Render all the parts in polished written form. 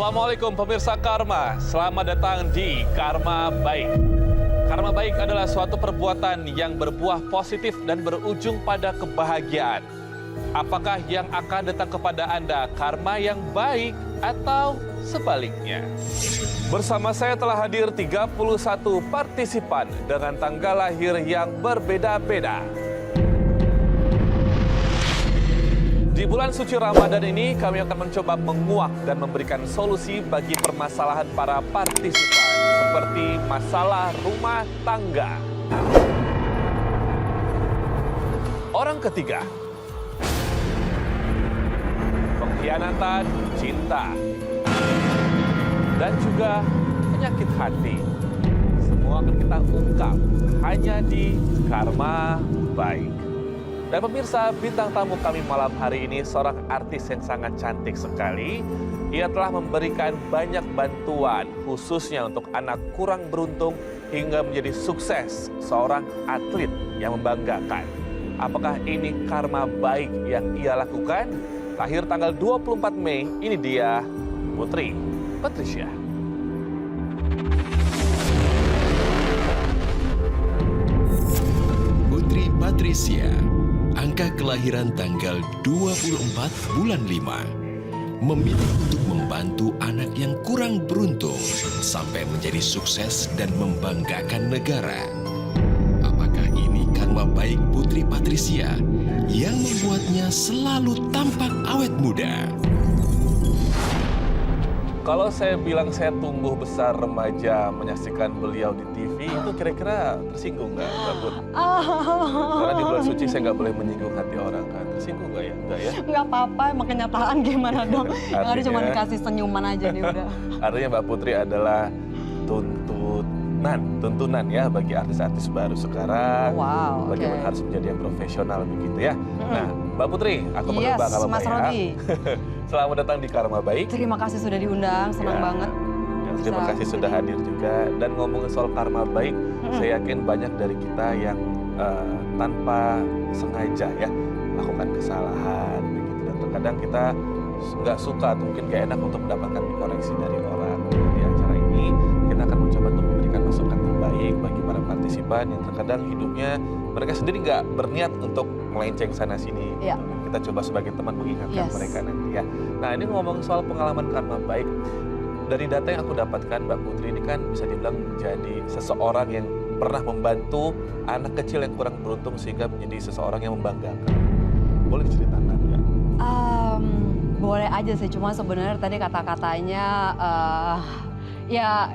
Assalamualaikum pemirsa Karma, selamat datang di Karma Baik. Karma Baik adalah suatu perbuatan yang berbuah positif dan berujung pada kebahagiaan. Apakah yang akan datang kepada Anda karma yang baik atau sebaliknya? Bersama saya telah hadir 31 partisipan dengan tanggal lahir yang berbeda-beda. Di bulan suci Ramadan ini, kami akan mencoba menguak dan memberikan solusi bagi permasalahan para partisipan, seperti masalah rumah tangga. Orang ketiga, pengkhianatan cinta, dan juga penyakit hati. Semua akan kita ungkap hanya di Karma Baik. Dan pemirsa, bintang tamu kami malam hari ini seorang artis yang sangat cantik sekali. Ia telah memberikan banyak bantuan khususnya untuk anak kurang beruntung hingga menjadi sukses seorang atlet yang membanggakan. Apakah ini karma baik yang ia lakukan? Lahir tanggal 24 Mei, ini dia Putri Patricia. Putri Patricia, angka kelahiran tanggal 24 bulan 5, memilih untuk membantu anak yang kurang beruntung sampai menjadi sukses dan membanggakan negara. Apakah ini karma baik Putri Patricia yang membuatnya selalu tampak awet muda? Kalau saya bilang saya tumbuh besar remaja menyaksikan beliau di TV, itu kira-kira tersinggung nggak, Mbak Put? Karena di bulan suci saya nggak boleh menyinggung hati orang kan. Tersinggung nggak ya? Nggak ya? Nggak apa-apa, emang kenyataan gimana dong. Yang ada cuma dikasih senyuman aja nih udah. Artinya Mbak Putri adalah tuntunan ya bagi artis-artis baru sekarang. Wow, bagaimana harus menjadi yang profesional begitu ya. Nah, Mbak Putri, aku mencoba kalau Mas ya. Robi. Selamat datang di Karma Baik. Terima kasih sudah diundang, senang banget. Ya, terima kasih sudah hadir juga. Dan ngomongin soal karma baik, saya yakin banyak dari kita yang tanpa sengaja ya melakukan kesalahan begitu. Dan terkadang kita nggak suka atau mungkin nggak enak untuk mendapatkan koreksi dari orang. Di acara ini kita akan mencoba untuk memberikan masukan terbaik bagi para partisipan yang terkadang hidupnya mereka sendiri nggak berniat untuk melenceng sana sini. Ya. Kita coba sebagai teman mengingatkan mereka nanti ya. Nah, ini ngomong soal pengalaman karma baik. Dari data yang aku dapatkan, Mbak Putri ini kan bisa dibilang menjadi seseorang yang pernah membantu anak kecil yang kurang beruntung sehingga menjadi seseorang yang membanggakan. Boleh diceritakan nggak? Boleh aja sih, cuma sebenarnya tadi kata-katanya ya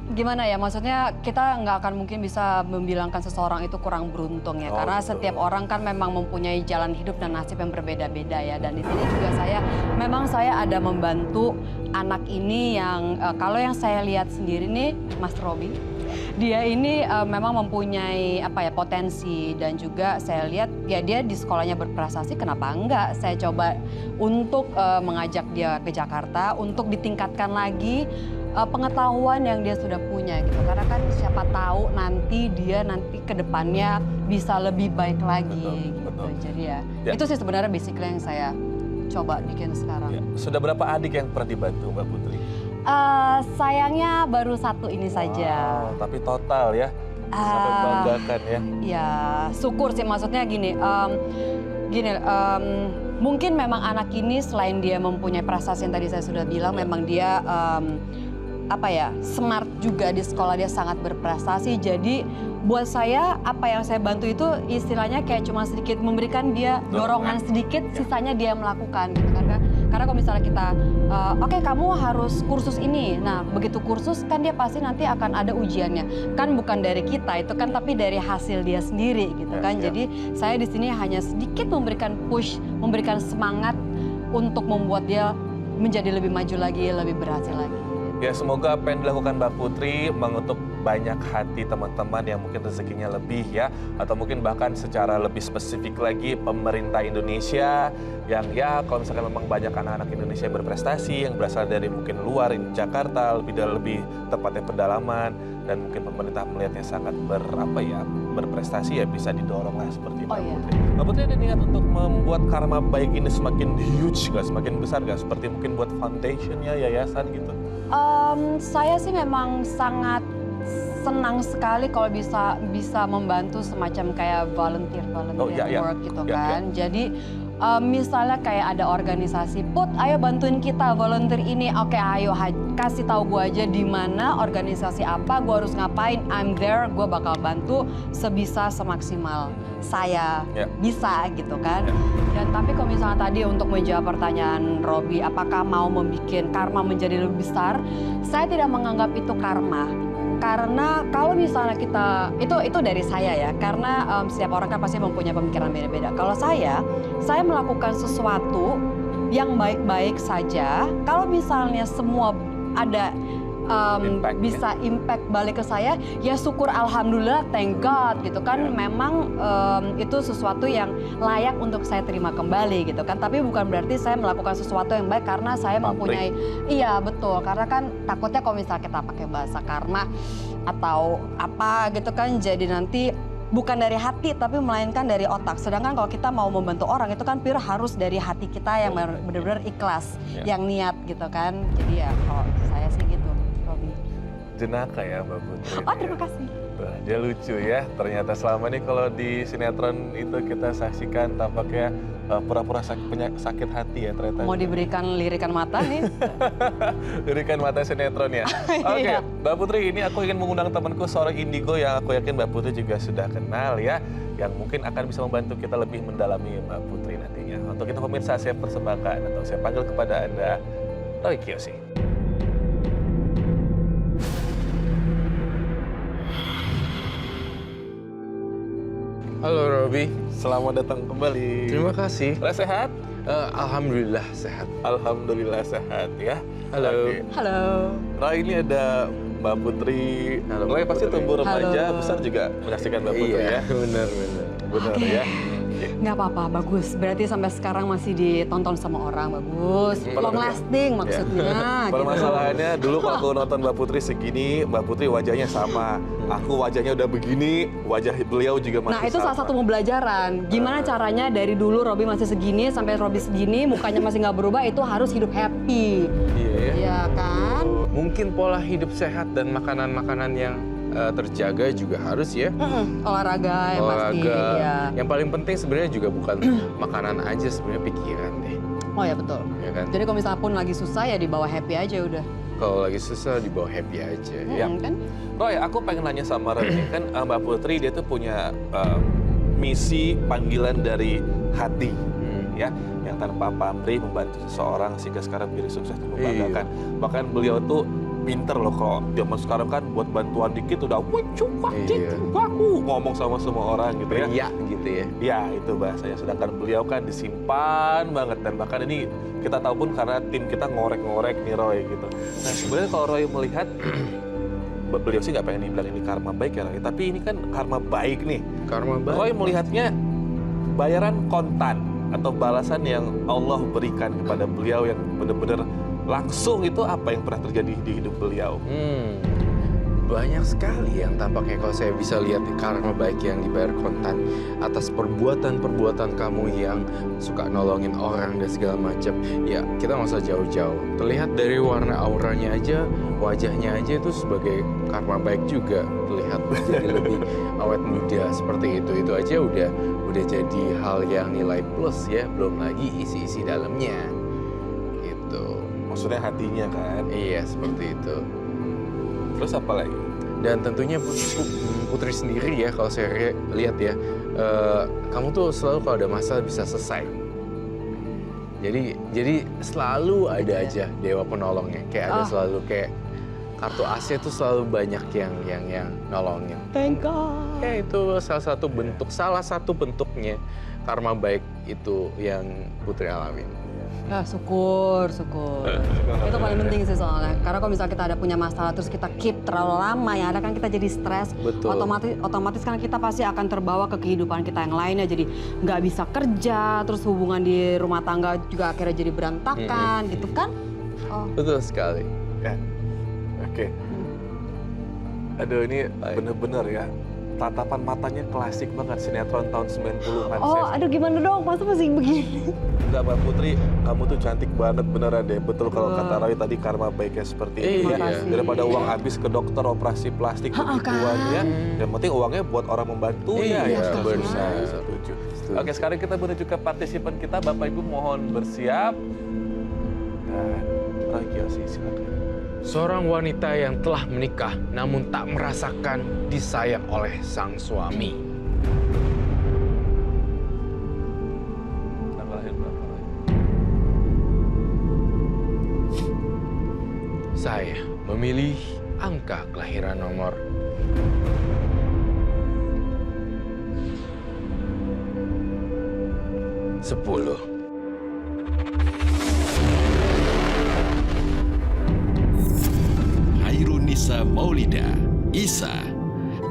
gimana ya, maksudnya kita nggak akan mungkin bisa membilangkan seseorang itu kurang beruntung ya, karena setiap orang kan memang mempunyai jalan hidup dan nasib yang berbeda-beda ya. Dan di sini juga saya ada membantu anak ini yang kalau yang saya lihat sendiri nih, Mas Robi, dia ini memang mempunyai potensi, dan juga saya lihat ya dia di sekolahnya berprestasi, kenapa enggak saya coba untuk mengajak dia ke Jakarta untuk ditingkatkan lagi pengetahuan yang dia sudah punya gitu. Karena kan siapa tahu nanti dia ke depannya bisa lebih baik lagi gitu. Jadi ya itu sih sebenarnya basically yang saya coba bikin sekarang. Ya. Sudah berapa adik yang pernah dibantu Mbak Putri? Sayangnya baru satu ini saja. Tapi total ya, sampai membanggakan ya. Ya syukur sih, maksudnya gini, mungkin memang anak ini selain dia mempunyai prestasi yang tadi saya sudah bilang, memang dia smart juga di sekolah, dia sangat berprestasi. Jadi buat saya apa yang saya bantu itu istilahnya kayak cuma sedikit memberikan dia dorongan sedikit, sisanya dia melakukan gitu. Karena kalau misalnya kita oke, kamu harus kursus ini, nah begitu kursus kan dia pasti nanti akan ada ujiannya, kan bukan dari kita itu kan, tapi dari hasil dia sendiri gitu kan. Jadi saya di sini hanya sedikit memberikan push, memberikan semangat untuk membuat dia menjadi lebih maju lagi, lebih berhasil lagi. Ya, semoga apa yang dilakukan Mbak Putri mengetuk banyak hati teman-teman yang mungkin rezekinya lebih ya, atau mungkin bahkan secara lebih spesifik lagi pemerintah Indonesia yang ya kalau misalkan memang banyak anak-anak Indonesia yang berprestasi yang berasal dari mungkin luar Jakarta, lebih tepatnya pedalaman, dan mungkin pemerintah melihatnya sangat berprestasi ya bisa didorong lah seperti Mbak Putri. Mbak Putri ada niat untuk membuat karma baik ini semakin huge gak, semakin besar gak? Seperti mungkin buat foundationnya, yayasan gitu? Saya sih memang sangat senang sekali kalau bisa membantu semacam kayak volunteer work gitu kan. Jadi misalnya kayak ada organisasi, Put, ayo bantuin kita volunteer ini. Oke, ayo kasih tahu gue aja di mana organisasi apa, gue harus ngapain. I'm there, gue bakal bantu sebisa semaksimal saya bisa gitu kan. Dan tapi kalau misalnya tadi untuk menjawab pertanyaan Robi, apakah mau membuat karma menjadi lebih besar? Saya tidak menganggap itu karma. Karena kalau misalnya kita, itu dari saya ya, karena setiap orang kan pasti mempunyai pemikiran beda-beda. Kalau saya melakukan sesuatu yang baik-baik saja, kalau misalnya semua ada bisa impact balik ke saya, ya syukur alhamdulillah, thank God gitu kan. Memang itu sesuatu yang layak untuk saya terima kembali gitu kan. Tapi bukan berarti saya melakukan sesuatu yang baik karena saya mempunyai, iya betul, karena kan takutnya kalau misalnya kita pakai bahasa karma atau apa gitu kan, jadi nanti bukan dari hati tapi melainkan dari otak. Sedangkan kalau kita mau membantu orang itu kan pure harus dari hati kita yang benar-benar ikhlas, yang niat gitu kan. Jadi ya kalau saya sih gitu. Jenaka ya Mbak Putri. Oh, terima kasih. Dia lucu ya. Ternyata selama ini kalau di sinetron itu kita saksikan tampaknya pura-pura sakit hati ya ternyata. Mau diberikan lirikan mata nih. Lirikan mata sinetron ya. Oke, Mbak Putri, ini aku ingin mengundang temanku seorang indigo yang aku yakin Mbak Putri juga sudah kenal ya, yang mungkin akan bisa membantu kita lebih mendalami Mbak Putri nantinya. Untuk itu pemirsa, saya persembahkan atau saya panggil kepada Anda Roy Kiyoshi. Halo Robi. Selamat datang kembali. Terima kasih. Sehat? Alhamdulillah sehat. Alhamdulillah sehat ya. Halo. Oke. Halo. Roy, ini ada Mbak Putri. Halo, Roy Mbak pasti Putri. tumbuh remaja, Halo. besar juga menyaksikan Mbak Putri ya. Benar. Benar ya. Nggak apa-apa, bagus. Berarti sampai sekarang masih ditonton sama orang, bagus. Long lasting maksudnya. Permasalahannya dulu kalau aku nonton Mbak Putri segini, Mbak Putri wajahnya sama. Aku wajahnya udah begini, wajah beliau juga masih sama. Nah itu salah satu pembelajaran. Gimana caranya dari dulu Robi masih segini sampai Robi segini, mukanya masih nggak berubah, itu harus hidup happy. Iya ya. Iya kan? Mungkin pola hidup sehat dan makanan-makanan yang terjaga juga harus ya. Olahraga yang pasti. Ya. Yang paling penting sebenarnya juga bukan makanan aja, sebenarnya pikiran deh. Oh ya betul. Ya kan? Jadi kalau misalnya pun lagi susah ya dibawa happy aja udah. Kalau lagi susah dibawa happy aja. Ya. Kan? Roy, aku pengen nanya sama Roy nih. Kan Mbak Putri dia tuh punya misi panggilan dari hati. Ya, yang tanpa pamrih membantu seseorang sehingga sekarang menjadi sukses dan membanggakan. Bahkan beliau tuh pinter loh, kalau zaman sekarang kan buat bantuan dikit udah aku ngomong sama semua orang gitu ya. Iya gitu ya. Ya itu bahasanya. Sedangkan beliau kan disimpan banget, dan bahkan ini kita tahu pun karena tim kita ngorek-ngorek nih Roy gitu. Nah sebenarnya kalau Roy melihat beliau sih nggak pengen dibilang ini karma baik ya Roy, tapi ini kan karma baik nih. Karma baik. Roy melihatnya bayaran kontan atau balasan yang Allah berikan kepada beliau yang benar-benar langsung itu apa yang pernah terjadi di hidup beliau? Banyak sekali yang tampaknya kalau saya bisa lihat karma baik yang dibayar kontan atas perbuatan-perbuatan kamu yang suka nolongin orang dan segala macam. Ya kita nggak usah jauh-jauh. Terlihat dari warna auranya aja, wajahnya aja itu sebagai karma baik juga. Terlihat jadi lebih awet muda seperti itu. Itu aja udah jadi hal yang nilai plus ya. Belum lagi isi-isi dalamnya. Gitu. Maksudnya hatinya kan? Iya seperti itu. Terus apa lagi? Dan tentunya Putri sendiri ya, kalau saya lihat ya, kamu tuh selalu kalau ada masalah bisa selesai. Jadi selalu ada aja dewa penolongnya. Kayak ada selalu kayak kartu Asia tuh selalu banyak yang nolongin. Thank God. Ya itu salah satu bentuknya karma baik itu yang Putri alamin. Ya, syukur. Itu paling penting sih soalnya. Karena kalau misalnya kita ada punya masalah terus kita keep terlalu lama ya, ada kan kita jadi stres. Betul. Otomatis kan kita pasti akan terbawa ke kehidupan kita yang lainnya. Jadi nggak bisa kerja, terus hubungan di rumah tangga juga akhirnya jadi berantakan gitu kan. Oh. Betul sekali. Ya. Oke. Aduh, ini bener-bener ya. Tatapan matanya klasik banget sinetron tahun 90-an. Oh, aduh gimana dong, masa masih begini? Enggak, Mbak Putri, kamu tuh cantik banget beneran deh. Betul kalau kata Roy tadi karma baiknya seperti ini ya. Makasih. Daripada uang habis ke dokter operasi plastik begituan ya. Yang penting uangnya buat orang membantu ya. Iya, Setuju. benar. Setuju. Oke, sekarang kita menuju ke partisipan kita. Bapak Ibu mohon bersiap. Dan Roy Kiyoshi, silakan. Seorang wanita yang telah menikah namun tak merasakan disayang oleh sang suami. Tanggal lahir berapa, Roy? Saya memilih angka kelahiran nomor 10. Hairunisa Maulida, Isa,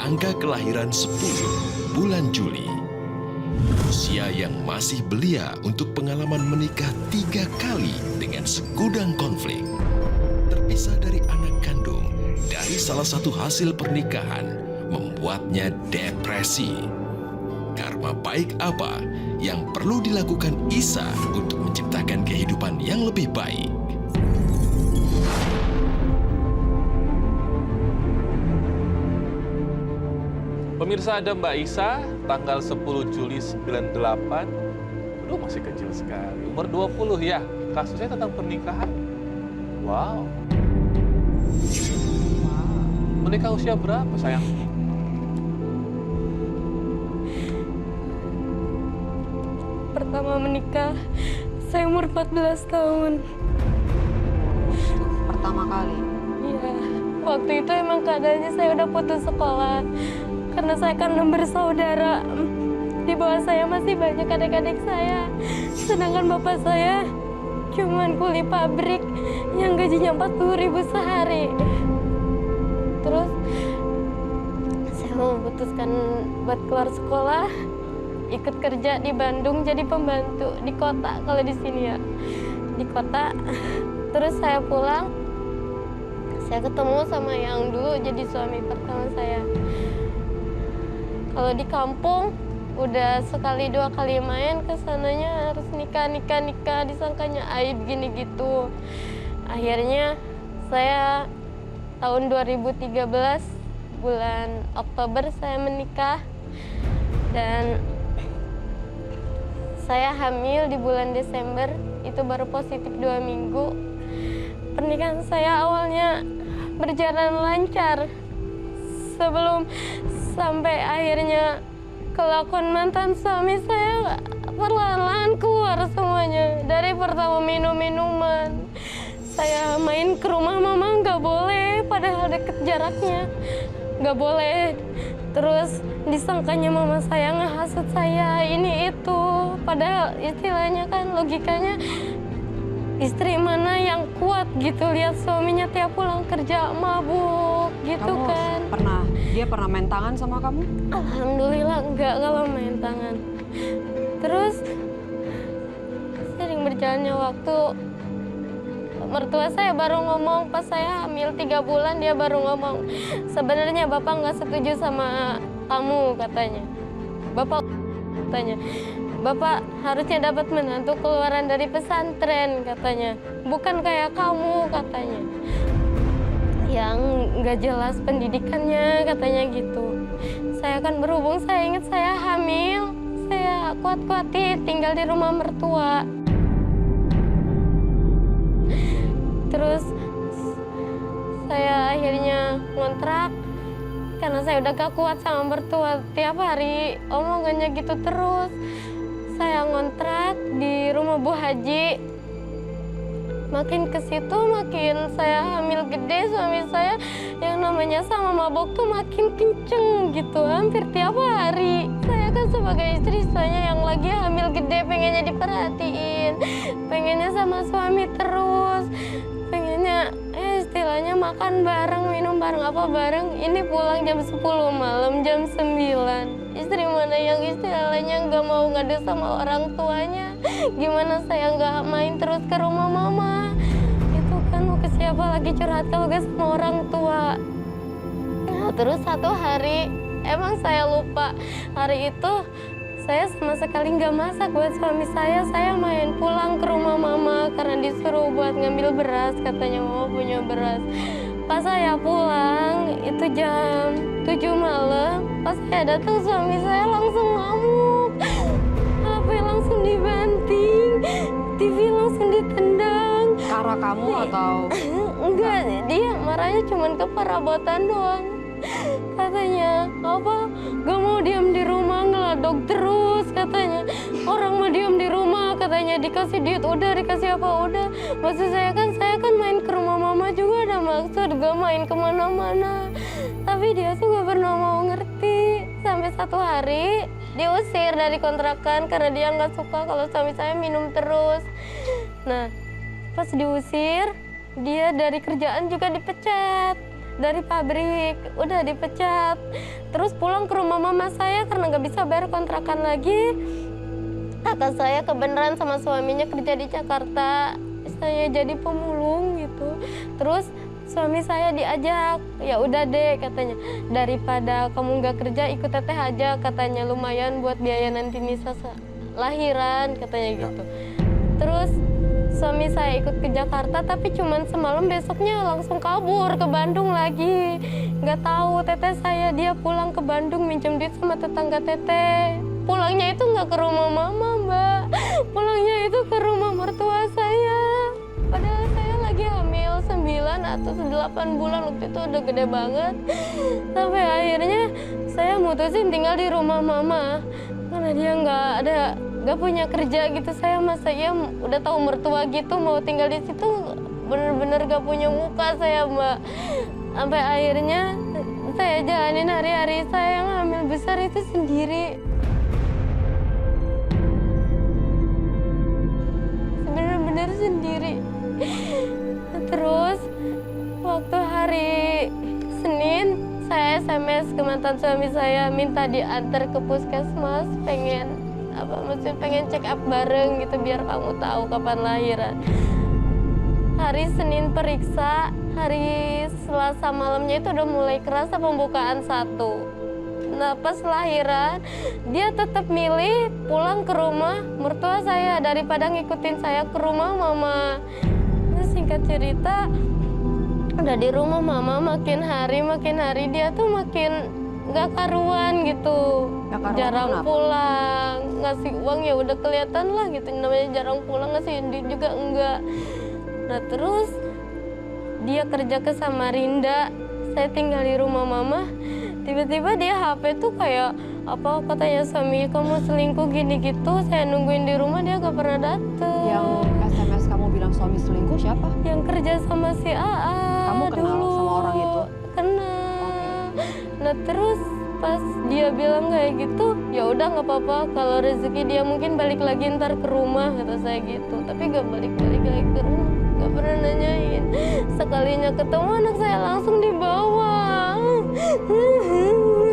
angka kelahiran 10, bulan Juli. Usia yang masih belia untuk pengalaman menikah 3 kali dengan segudang konflik. Terpisah dari anak kandung dari salah satu hasil pernikahan membuatnya depresi. Karma baik apa yang perlu dilakukan Isa untuk menciptakan kehidupan yang lebih baik? Pemirsa, ada Mbak Isa, tanggal 10 Juli 98. Aduh, masih kecil sekali. Umur 20 ya. Kasusnya tentang pernikahan. Wow. Menikah usia berapa, sayang? Pertama menikah, saya umur 14 tahun. Pertama kali. Iya, waktu itu emang keadaannya saya udah putus sekolah. Karena saya kan bersaudara. Di bawah saya masih banyak adik-adik saya. Sedangkan bapak saya cuman kuli pabrik yang gajinya 40.000 sehari. Terus saya memutuskan buat keluar sekolah, ikut kerja di Bandung jadi pembantu di kota, kalau di sini ya di kota. Terus saya pulang, saya ketemu sama yang dulu jadi suami pertama saya. Kalau di kampung udah sekali 2 kali main ke sananya harus nikah, disangkanya aib gini gitu. Akhirnya saya tahun 2013 bulan Oktober saya menikah dan saya hamil di bulan Desember, itu baru positif 2 minggu. Pernikahan saya awalnya berjalan lancar sebelum sampai akhirnya kelakuan mantan suami saya perlahan-lahan keluar semuanya. Dari pertama minum-minuman, saya main ke rumah mama nggak boleh, padahal deket jaraknya nggak boleh. Terus disangkanya mama saya ngehasut saya ini itu, padahal istilahnya kan logikanya istri mana yang kuat gitu, lihat suaminya tiap pulang kerja mabuk gitu. Kamu kan dia pernah main tangan sama kamu? Alhamdulillah enggak kalau main tangan. Terus sering berjalannya waktu, mertua saya baru ngomong pas saya hamil 3 bulan, dia baru ngomong, sebenarnya bapak nggak setuju sama kamu katanya. Bapak harusnya dapat menantu keluaran dari pesantren katanya, bukan kayak kamu katanya, yang nggak jelas pendidikannya katanya gitu. Saya kan berhubung saya ingat saya hamil, saya kuat-kuatin tinggal di rumah mertua. Terus saya akhirnya ngontrak karena saya udah gak kuat sama mertua, tiap hari omongannya gitu terus. Saya ngontrak di rumah Bu Haji. Makin ke situ makin saya hamil gede, suami saya yang namanya sama mabok tuh makin kenceng gitu, hampir tiap hari. Saya kan sebagai istri saya yang lagi hamil gede, pengennya diperhatiin, pengennya sama suami terus, pengennya istilahnya makan bareng, minum bareng, apa bareng. Ini pulang jam 10 malam, jam 9. Istri mana yang istilahnya nggak mau ngadu sama orang tuanya, gimana saya nggak main terus ke rumah mama. Itu kan mau ke siapa lagi curhat kalau gak sama orang tua. Nah, terus satu hari, emang saya lupa, hari itu saya sama sekali nggak masak buat suami saya main pulang ke rumah mama karena disuruh buat ngambil beras, katanya mama punya beras. Pas saya pulang, itu jam 7 malam, pas saya datang suami saya langsung ngamuk. HP langsung dibanting, TV langsung ditendang. Ke arah kamu atau? Enggak, dia marahnya cuma ke perabotan doang. Katanya, apa, gak mau diam di rumah, ngeladok terus katanya. Orang mau diam di rumah, katanya dikasih duit udah, dikasih apa udah. Maksud saya kan main ke rumah mama juga ada maksud, gak main kemana-mana. Tapi dia tuh gak pernah mau ngerti. Sampai satu hari diusir dari kontrakan karena dia gak suka kalau suami saya minum terus. Nah, pas diusir, dia dari kerjaan juga dipecat. Dari pabrik, udah dipecat. Terus pulang ke rumah mama saya karena nggak bisa bayar kontrakan lagi. Kakak saya kebenaran sama suaminya kerja di Jakarta. Saya jadi pemulung gitu. Terus suami saya diajak, ya udah deh katanya. Daripada kamu nggak kerja, ikut teteh aja katanya. Lumayan buat biaya nanti Nisa lahiran katanya gitu. Terus suami saya ikut ke Jakarta, tapi cuman semalam, besoknya langsung kabur ke Bandung lagi. Nggak tahu teteh saya, dia pulang ke Bandung minjem duit sama tetangga teteh. Pulangnya itu nggak ke rumah mama, Mbak. Pulangnya itu ke rumah mertua saya. Padahal saya lagi hamil 9 atau 8 bulan, waktu itu udah gede banget. Sampai akhirnya saya mutusin tinggal di rumah mama. Karena dia nggak punya kerja gitu. Saya masa ya udah tahu mertua gitu mau tinggal di situ, bener-bener gak punya muka saya, Mbak. Sampai akhirnya saya jalanin hari-hari saya yang hamil besar itu sendiri. Bener-bener sendiri. Terus waktu hari Senin saya SMS ke mantan suami saya minta diantar ke puskesmas, pengen cek up bareng gitu biar kamu tahu kapan lahiran. Hari Senin periksa, hari Selasa malamnya itu udah mulai kerasa pembukaan 1. Nah pas lahiran dia tetap milih pulang ke rumah mertua saya daripada ngikutin saya ke rumah mama. Nah, singkat cerita udah di rumah mama makin hari dia tuh makin nggak karuan gitu. Jarang pulang, ngasih uang ya udah kelihatan lah gitu, namanya jarang pulang, ngasih duit juga enggak. Nah terus dia kerja ke Samarinda, saya tinggal di rumah mama. Tiba-tiba dia HP tuh kayak apa, katanya suami kamu selingkuh gini gitu. Saya nungguin di rumah dia gak pernah dateng. Yang SMS kamu bilang suami selingkuh siapa? Yang kerja sama si AA. Kamu kenal dulu. sama orang itu? Kenal. Okay. Nah terus pas dia bilang kayak gitu, ya udah nggak apa-apa, kalau rezeki dia mungkin balik lagi ntar ke rumah, kata saya gitu. Tapi gak balik-balik lagi ke rumah, gak pernah nanyain. Sekalinya ketemu anak saya langsung dibawa.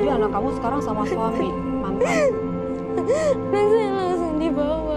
Jadi anak kamu sekarang sama suami mantan? Anak saya langsung dibawa.